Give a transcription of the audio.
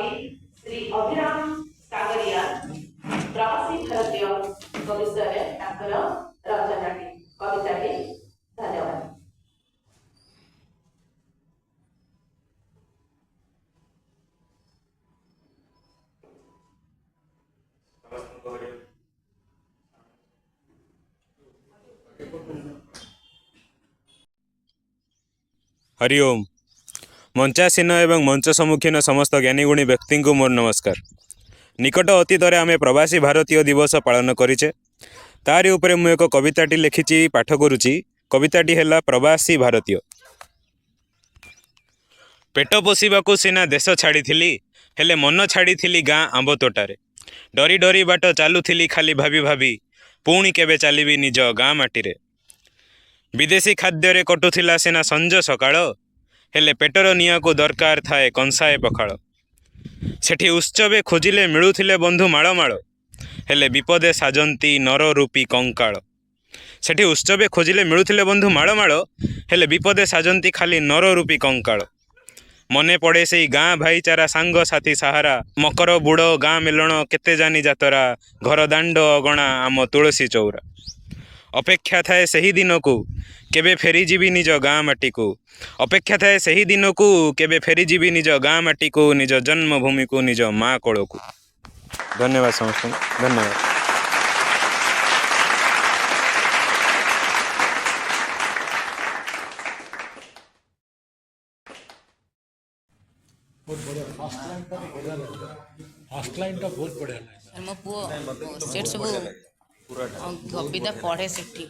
कवि श्री अभिराम सागरिया प्रवासी भारतीय विषय रचनाटी कविताटी धन्यवाद। हरिओम। मंचासीन एवं मंच सम्मुखीन समस्त ज्ञानीगुणी व्यक्ति को मोर नमस्कार। निकट अतीत आम प्रवासी भारतीय दिवस पालन करें। तारी उपरे मु एक कविताटी लिखी पाठ करुच्ची। कविताटी है प्रवासी भारतीय। पेट पोषाक सीना देश छाड़ी हेले मन छाड़ी गाँ आंब तोटारे। डरी डरी बाट चलुली खाली भाभी भाभी पुणी केबे चलिबी निज गाँ माटी। विदेशी खाद्य कटुला सीना संज सकाळ हेले पेटर निया को दरकार थाए कंसाए पखाळ। सेठी उत्सवे खोजिले मिलुथिले बंधु माळ माळ हेले विपदे साजंती नर रूपी कंकाळ। सेठी उत्सवे खोजिले मिलुथिले बंधु माळ माळ हेले विपदे साजंती खाली नर रूपी कंकाळ। मने पड़े से गाँ भाईचारा सांग साथी सहारा मकर बुड़ गाँ मिलन केते जानी जातरा घर दांड अगणा आम तुलसी चौरा। अपेक्षा थाए सही दिन को केबे फेरी जीवी निज गाँ माटी को। अपेक्षा थाए सही दिन को केबे फेरी जीवी निज गाँ माटी को निज जन्मभूमि को निज माँ कोल को। धन्यवाद समस्त धन्यवाद। बहुत बढ़िया फास्ट लाइन टा बहुत बढ़िया लगा। मो पुओ सेठ सब कविता पढ़े सेठी